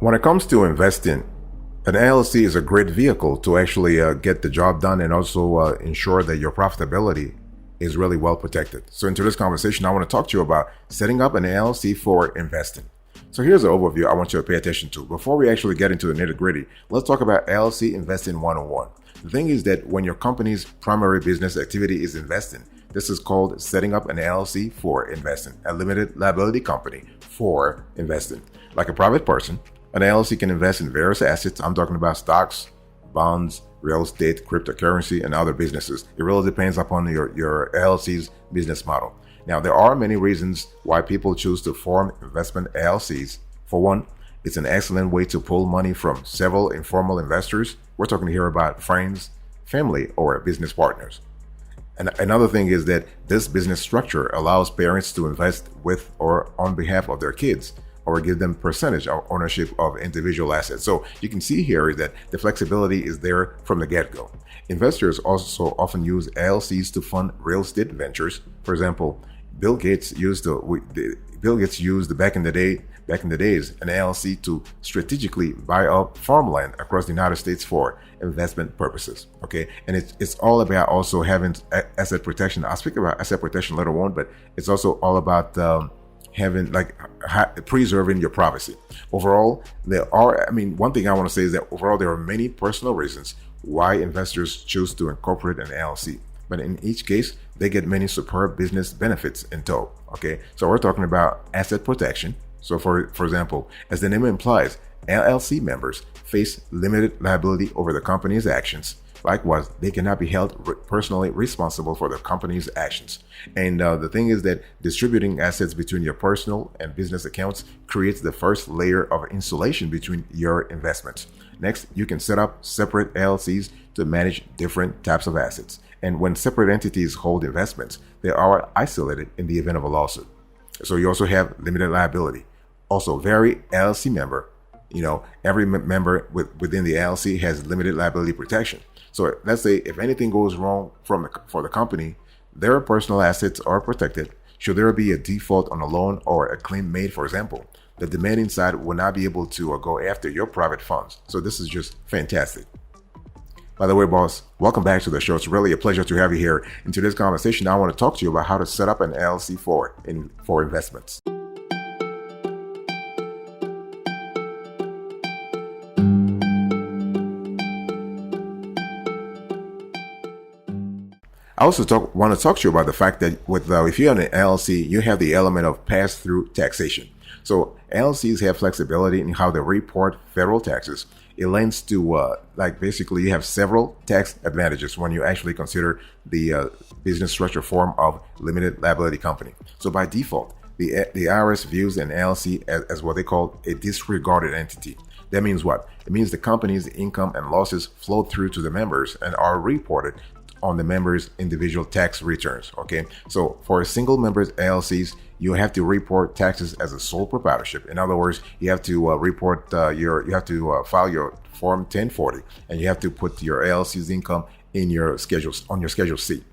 When it comes to investing, an LLC is a great vehicle to actually get the job done and also ensure that your profitability is really well protected. So in today's conversation, I want to talk to you about setting up an LLC for investing. So here's an overview I want you to pay attention to. Before we actually get into the nitty-gritty, let's talk about LLC Investing 101. The thing is that when your company's primary business activity is investing, this is called setting up an LLC for investing, a limited liability company for investing. Like a private person, an LLC can invest in various assets. I'm talking about stocks, bonds, real estate, cryptocurrency, and other businesses. It really depends upon your LLC's business model. Now, there are many reasons why people choose to form investment LLCs. For one, it's an excellent way to pull money from several informal investors. We're talking here about friends, family, or business partners. And another thing is that this business structure allows parents to invest with or on behalf of their kids, or give them percentage of ownership of individual assets. So you can see here that the flexibility is there from the get-go. Investors also often use LLCs to fund real estate ventures. For example, Bill Gates used back in the days an LLC to strategically buy up farmland across the United States for investment purposes. Okay, and it's all about also having asset protection. I'll speak about asset protection later on, but it's also all about preserving your privacy. Overall, one thing I want to say is that overall there are many personal reasons why investors choose to incorporate an LLC. But in each case, they get many superb business benefits in tow. Okay, so we're talking about asset protection. So for example, as the name implies, LLC members face limited liability over the company's actions. Likewise, they cannot be held personally responsible for the company's actions. And the thing is that distributing assets between your personal and business accounts creates the first layer of insulation between your investments. Next, you can set up separate LLCs to manage different types of assets. And when separate entities hold investments, they are isolated in the event of a lawsuit. So you also have limited liability. Also, every LLC member, every member within the LLC has limited liability protection. So let's say if anything goes wrong for the company, their personal assets are protected. Should there be a default on a loan or a claim made, for example, the demanding side will not be able to go after your private funds. So this is just fantastic. By the way, boss, welcome back to the show. It's really a pleasure to have you here. In today's conversation, I want to talk to you about how to set up an LLC for investments. I also want to talk to you about the fact that if you have an LLC, you have the element of pass-through taxation. So LLCs have flexibility in how they report federal taxes. It lends to basically you have several tax advantages when you actually consider the business structure form of limited liability company. So by default, the IRS views an LLC as what they call a disregarded entity. That means what? It means the company's income and losses flow through to the members and are reported on the members' individual tax returns. Okay, so for a single member's LLCs, you have to report taxes as a sole proprietorship. In other words, you have to file your Form 1040, and you have to put your LLC's income in your schedules on your Schedule C.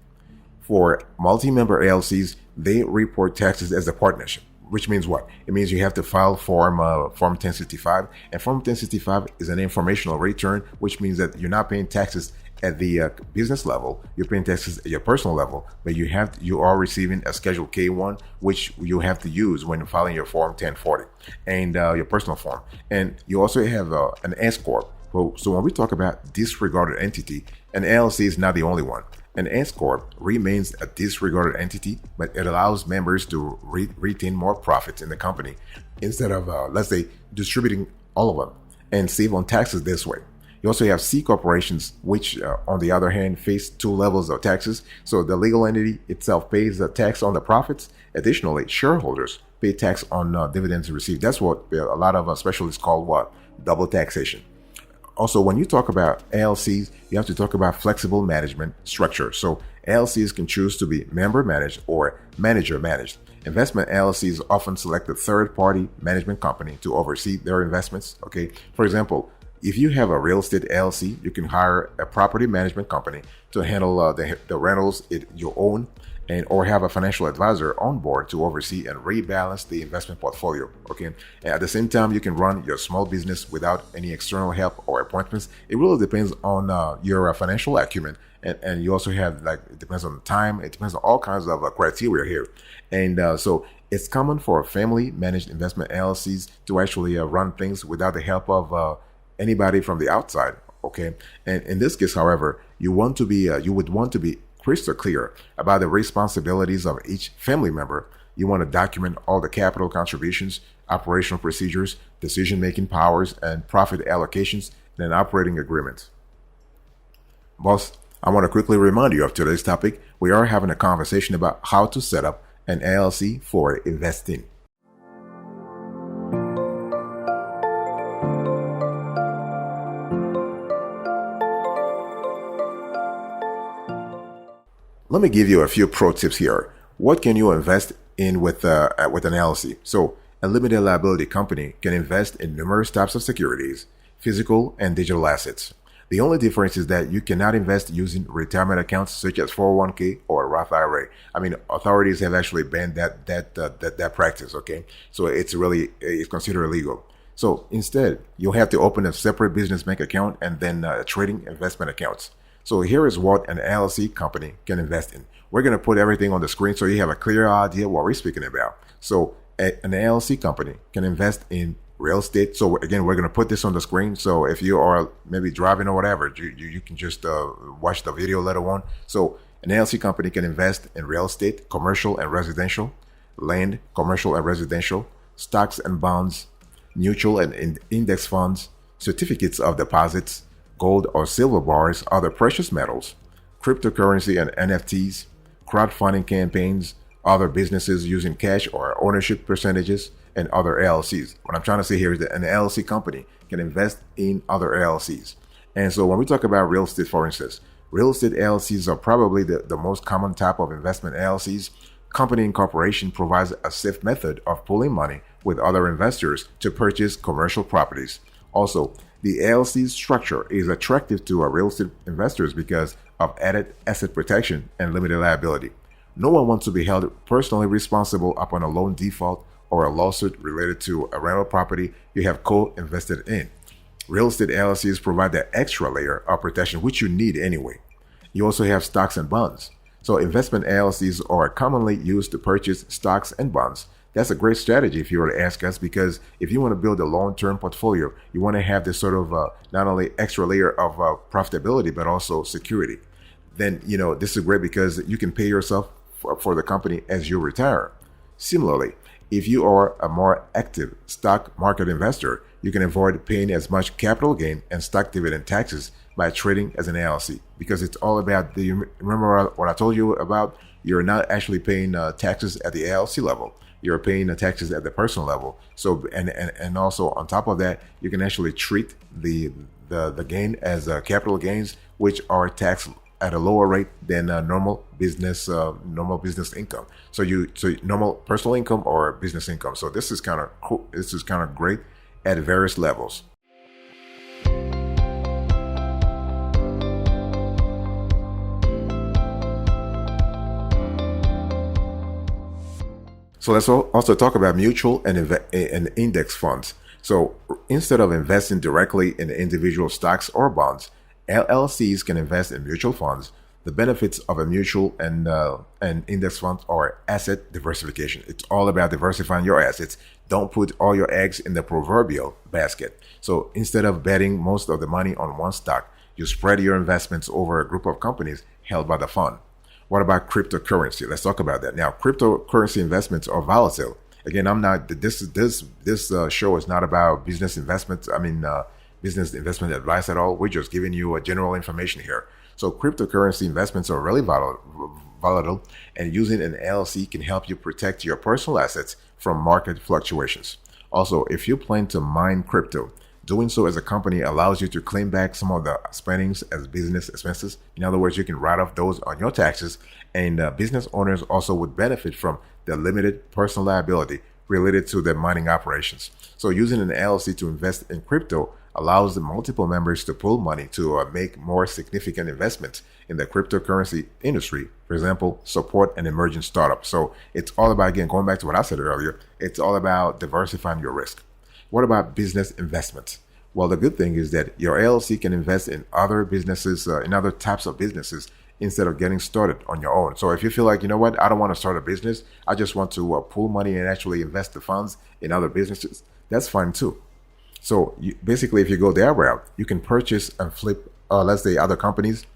For multi-member LLCs, they report taxes as a partnership, which means what? It means you have to file Form 1065, and Form 1065 is an informational return, which means that you're not paying taxes at the business level, you're paying taxes at your personal level, but you are receiving a Schedule K1, which you have to use when filing your Form 1040 and your personal form. And you also have an S corp. So when we talk about disregarded entity, an LLC is not the only one. An S corp remains a disregarded entity, but it allows members to retain more profits in the company instead of, let's say, distributing all of them and save on taxes this way. You also have C corporations, which on the other hand face two levels of taxes. So the legal entity itself pays the tax on the profits. Additionally, shareholders pay tax on dividends received. That's what a lot of specialists call what? Double taxation. Also, when you talk about LLCs, you have to talk about flexible management structure. So LLCs can choose to be member managed or manager managed. Investment LLCs often select a third-party management company to oversee their investments. Okay, for example, if you have a real estate LLC, you can hire a property management company to handle the rentals you own, and or have a financial advisor on board to oversee and rebalance the investment portfolio. Okay, and at the same time, you can run your small business without any external help or appointments. It really depends on your financial acumen, and you also have, like, it depends on time. It depends on all kinds of criteria here, and so it's common for family managed investment LLCs to actually run things without the help of anybody from the outside. Okay, and in this case, however, you would want to be crystal clear about the responsibilities of each family member. You want to document all the capital contributions, operational procedures, decision-making powers, and profit allocations in an operating agreement. Boss, I want to quickly remind you of today's topic. We are having a conversation about how to set up an LLC for investing. Let me give you a few pro tips here. What can you invest in with an LLC? So, a limited liability company can invest in numerous types of securities, physical and digital assets. The only difference is that you cannot invest using retirement accounts such as 401k or a Roth IRA. I mean, authorities have actually banned that practice. Okay, so it's considered illegal. So instead, you'll have to open a separate business bank account and then trading investment accounts. So here is what an LLC company can invest in. We're going to put everything on the screen so you have a clear idea what we're speaking about. So an LLC company can invest in real estate. So again, we're going to put this on the screen. So if you are maybe driving or whatever, you can just watch the video later on. So an LLC company can invest in real estate, commercial and residential, land, commercial and residential, stocks and bonds, mutual and index funds, certificates of deposits, gold or silver bars, other precious metals, cryptocurrency and NFTs, crowdfunding campaigns, other businesses using cash or ownership percentages, and other LLCs. What I'm trying to say here is that an LLC company can invest in other LLCs. And so when we talk about real estate, for instance, real estate LLCs are probably the most common type of investment LLCs. Company incorporation provides a safe method of pooling money with other investors to purchase commercial properties. Also, the LLC structure is attractive to real estate investors because of added asset protection and limited liability. No one wants to be held personally responsible upon a loan default or a lawsuit related to a rental property you have co-invested in. Real estate LLCs provide that extra layer of protection, which you need anyway. You also have stocks and bonds. So investment LLCs are commonly used to purchase stocks and bonds. That's a great strategy if you were to ask us, because if you want to build a long-term portfolio, you want to have this sort of not only extra layer of profitability, but also security. Then, this is great because you can pay yourself for the company as you retire. Similarly, if you are a more active stock market investor, you can avoid paying as much capital gain and stock dividend taxes by trading as an LLC, because it's all about remember what I told you about? You're not actually paying taxes at the LLC level. You're paying the taxes at the personal level. So, and also on top of that, you can actually treat the gain as capital gains, which are taxed at a lower rate than normal business income. So normal personal income or business income. So this is kind of cool. This is kind of great at various levels. So let's also talk about mutual and index funds. So instead of investing directly in individual stocks or bonds, LLCs can invest in mutual funds. The benefits of a mutual and index fund are asset diversification. It's all about diversifying your assets. Don't put all your eggs in the proverbial basket. So instead of betting most of the money on one stock, you spread your investments over a group of companies held by the fund. What about cryptocurrency? Let's talk about that. Now, cryptocurrency investments are volatile. Again, this show is not about business investments. Business investment advice at all. We're just giving you a general information here. So cryptocurrency investments are really volatile, and using an LLC can help you protect your personal assets from market fluctuations. Also, if you plan to mine crypto, doing so as a company allows you to claim back some of the spendings as business expenses. In other words, you can write off those on your taxes, and business owners also would benefit from the limited personal liability related to their mining operations. So using an LLC to invest in crypto allows the multiple members to pool money to make more significant investments in the cryptocurrency industry. For example, support an emerging startup. So it's all about, again, going back to what I said earlier, it's all about diversifying your risk. What about business investments? Well, the good thing is that your LLC can invest in other businesses, in other types of businesses, instead of getting started on your own. So if you feel like, you know what, I don't want to start a business, I just want to pool money and actually invest the funds in other businesses, that's fine too. So basically, if you go that route, you can purchase and flip, let's say, other companies,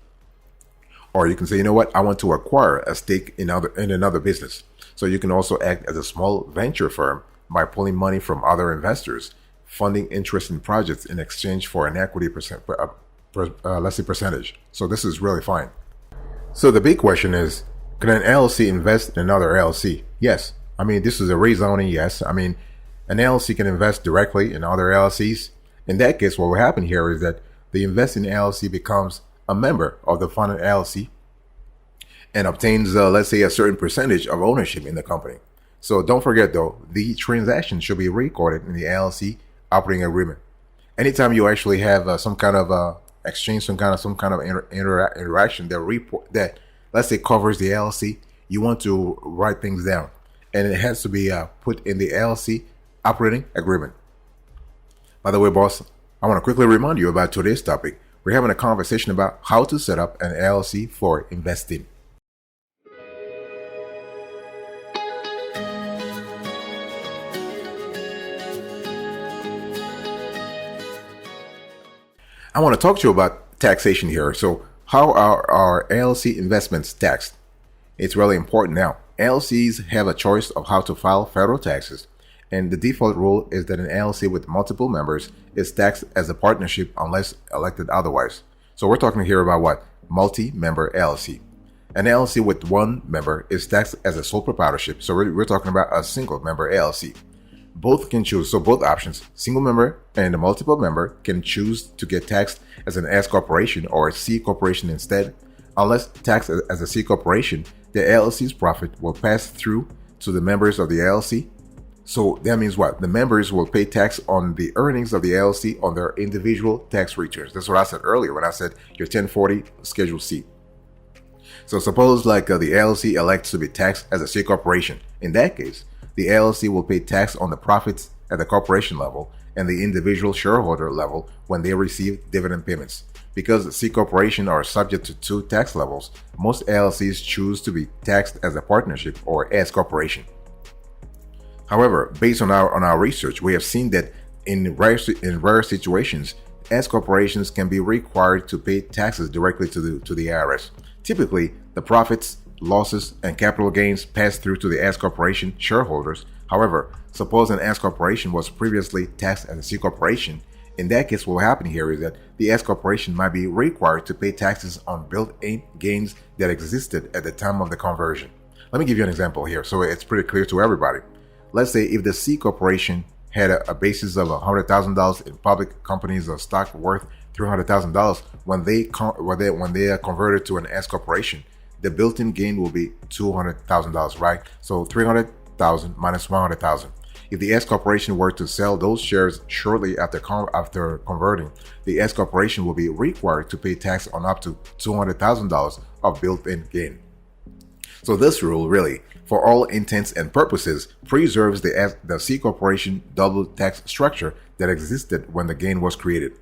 or you can say, you know what, I want to acquire a stake in another business. So you can also act as a small venture firm by pulling money from other investors, funding interest in projects in exchange for an equity let's say percentage. So this is really fine. So the big question is, can an LLC invest in another LLC? Yes. I mean, this is a rezoning. Yes. I mean, an LLC can invest directly in other LLCs. In that case, what will happen here is that the investing LLC becomes a member of the funded LLC and obtains, let's say, a certain percentage of ownership in the company. So don't forget, though, the transaction should be recorded in the LLC operating agreement. Anytime you actually have some kind of exchange, some kind of interaction that, let's say, covers the LLC, you want to write things down, and it has to be put in the LLC operating agreement. By the way, boss, I want to quickly remind you about today's topic. We're having a conversation about how to set up an LLC for investing. I want to talk to you about taxation here. So how are our LLC investments taxed? It's really important now. LLCs have a choice of how to file federal taxes, and the default rule is that an LLC with multiple members is taxed as a partnership unless elected otherwise. So we're talking here about what? Multi-member LLC. An LLC with one member is taxed as a sole proprietorship. So we're talking about a single member LLC. Both can choose, so both options, single member and a multiple member, can choose to get taxed as an S corporation or a C corporation instead. Unless taxed as a C corporation, the LLC's profit will pass through to the members of the LLC. So that means what? The members will pay tax on the earnings of the LLC on their individual tax returns. That's what I said earlier when I said your 1040 Schedule C. So suppose like the LLC elects to be taxed as a C corporation. In that case, the LLC will pay tax on the profits at the corporation level and the individual shareholder level when they receive dividend payments. Because the C corporation are subject to two tax levels, most LLCs choose to be taxed as a partnership or S corporation. However, based on our research, we have seen that in rare situations, S corporations can be required to pay taxes directly to the IRS. Typically, the profits, losses, and capital gains pass through to the S corporation shareholders. However, suppose an S corporation was previously taxed as a C corporation. In that case, what will happen here is that the S corporation might be required to pay taxes on built-in gains that existed at the time of the conversion. Let me give you an example here so it's pretty clear to everybody. Let's say if the C corporation had a basis of $100,000 in public companies or stock worth $300,000, when they are converted to an S corporation, the built-in gain will be $200,000, right? So $300,000 minus $100,000. If the S corporation were to sell those shares shortly after converting, the S corporation will be required to pay tax on up to $200,000 of built-in gain. So this rule really, for all intents and purposes, preserves the C corporation double tax structure that existed when the gain was created.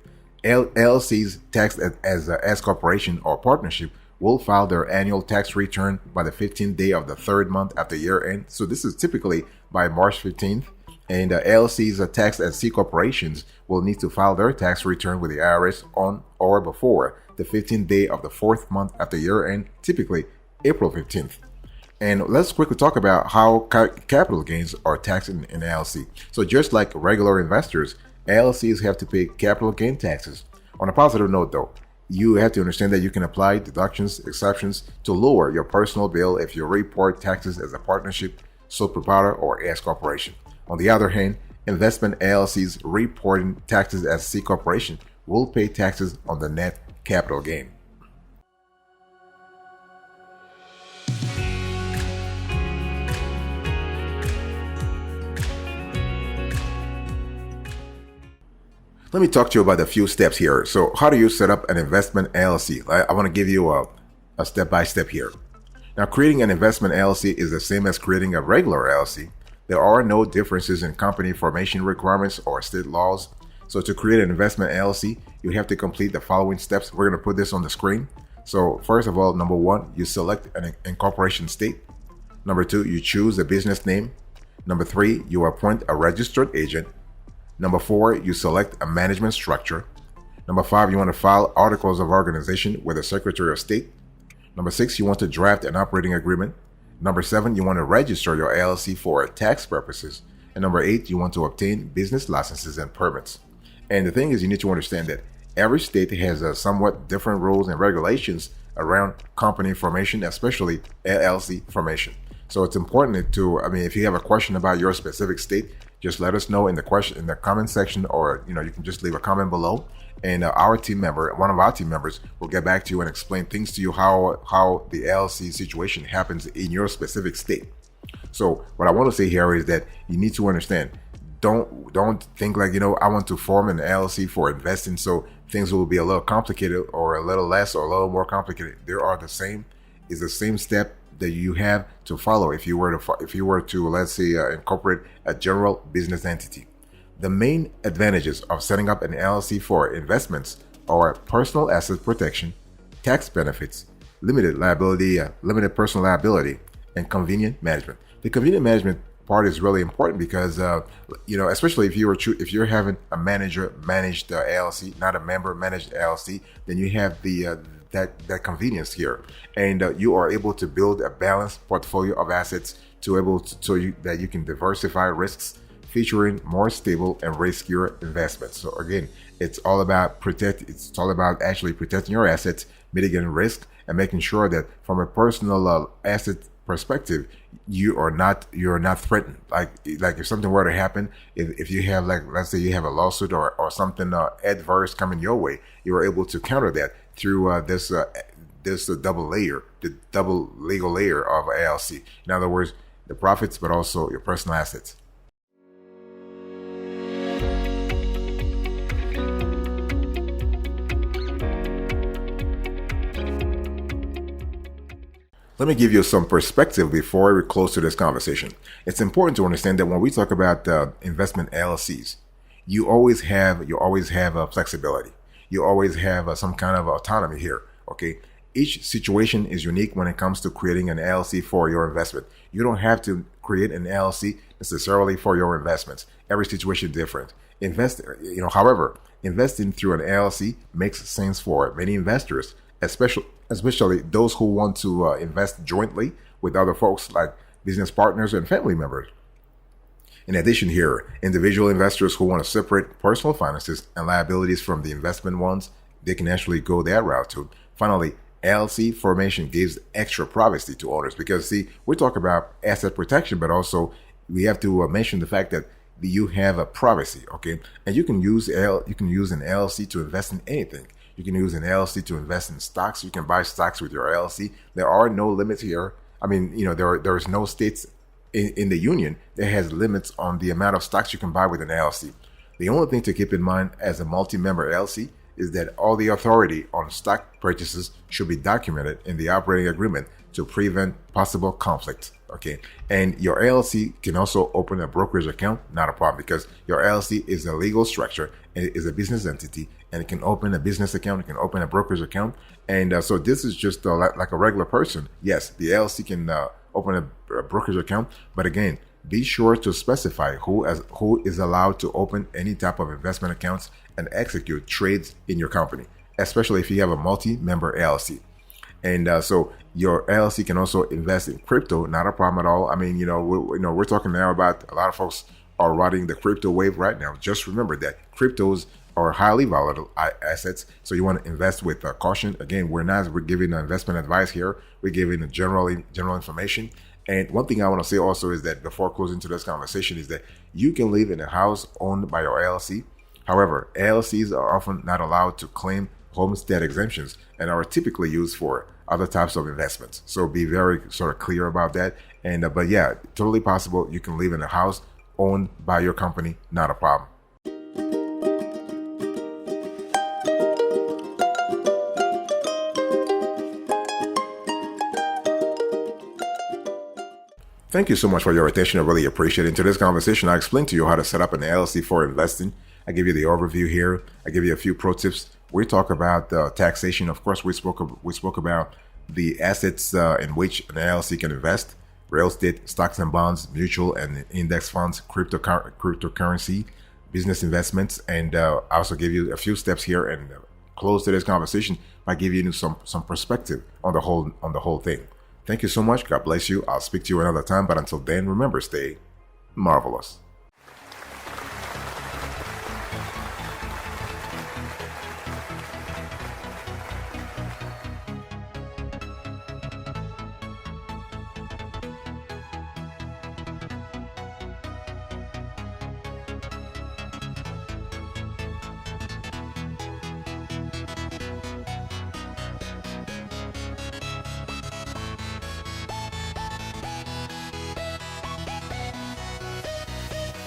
LLCs taxed as a S corporation or partnership will file their annual tax return by the 15th day of the third month after year end. So this is typically by March 15th. And LLCs taxed as C corporations will need to file their tax return with the IRS on or before the 15th day of the fourth month after year end, typically April 15th. And let's quickly talk about how capital gains are taxed in LLC. So just like regular investors, LLCs have to pay capital gain taxes. On a positive note though, you have to understand that you can apply deductions, exceptions to lower your personal bill if you report taxes as a partnership, sole proprietor, or S corporation. On the other hand, investment LLCs reporting taxes as C corporation will pay taxes on the net capital gain. Let me talk to you about a few steps here. So how do you set up an investment LLC? I want to give you a step-by-step here. Now, creating an investment LLC is the same as creating a regular LLC. There are no differences in company formation requirements or state laws. So to create an investment LLC, you have to complete the following steps. We're going to put this on the screen. So first of all, number one, you select an incorporation state. Number two, you choose a business name. Number three, you appoint a registered agent. Number four, you select a management structure. Number five, you want to file articles of organization with the Secretary of State. Number six, you want to draft an operating agreement. Number seven, you want to register your LLC for tax purposes. And number eight, you want to obtain business licenses and permits. And the thing is, you need to understand that every state has a somewhat different rules and regulations around company formation, especially LLC formation. So it's important to, if you have a question about your specific state, just let us know in the comment section, or you can just leave a comment below, and one of our team members will get back to you and explain things to you how the LLC situation happens in your specific state. So what I want to say here is that you need to understand, don't think like, I want to form an LLC for investing, so things will be a little complicated or a little less or a little more complicated. It's the same step that you have to follow if you were to let's say incorporate a general business entity. The main advantages of setting up an LLC for investments are personal asset protection, tax benefits, limited personal liability, and convenient management. The convenient management part is really important because especially if you're having a manager managed LLC, not a member managed LLC, then you have that convenience here, and you are able to build a balanced portfolio of assets that you can diversify risks, featuring more stable and riskier investments. So again, it's all about actually protecting your assets, mitigating risk, and making sure that from a personal asset perspective, you're not threatened. Like if something were to happen, if you have, like, let's say you have a lawsuit or something adverse coming your way, you are able to counter that through this double legal layer of LLC. In other words, the profits, but also your personal assets. Let me give you some perspective before we close to this conversation. It's important to understand that when we talk about investment LLCs, you always have flexibility. You always have some kind of autonomy here. Okay, each situation is unique when it comes to creating an LLC for your investment. You don't have to create an LLC necessarily for your investments. Every situation is different. However, investing through an LLC makes sense for many investors, especially those who want to invest jointly with other folks like business partners and family members. In addition here, individual investors who want to separate personal finances and liabilities from the investment ones, they can actually go that route too. Finally, LLC formation gives extra privacy to owners because, see, we talk about asset protection, but also we have to mention the fact that you have a privacy, okay? And you can use an LLC to invest in anything. You can use an LLC to invest in stocks. You can buy stocks with your LLC. There are no limits here. There is no states in the union that has limits on the amount of stocks you can buy with an LLC. The only thing to keep in mind as a multi-member LLC is that all the authority on stock purchases should be documented in the operating agreement to prevent possible conflict. Okay, and your LLC can also open a brokerage account, not a problem, because your LLC is a legal structure and it is a business entity, and it can open a business account, it can open a brokerage account, and so this is just like a regular person. Yes, the LLC can open a brokerage account, but again, be sure to specify who is allowed to open any type of investment accounts and execute trades in your company, especially if you have a multi-member LLC. And so your LLC can also invest in crypto, not a problem at all. We're talking now about a lot of folks are riding the crypto wave right now. Just remember that cryptos are highly volatile assets, so you want to invest with caution. Again, we're giving investment advice here. We're giving general information. And one thing I want to say also is that before closing to this conversation is that you can live in a house owned by your LLC. However, LLCs are often not allowed to claim homestead exemptions and are typically used for other types of investments. So be very sort of clear about that. And but yeah, totally possible. You can live in a house owned by your company, not a problem. Thank you so much for your attention. I really appreciate it. In today's conversation, I explained to you how to set up an LLC for investing. I give you the overview here. I give you a few pro tips. We talk about taxation. Of course, we spoke about the assets in which an LLC can invest: real estate, stocks and bonds, mutual and index funds, cryptocurrency, business investments, and I also give you a few steps here and close today's conversation by giving you some perspective on the whole thing. Thank you so much. God bless you. I'll speak to you another time. But until then, remember, stay marvelous.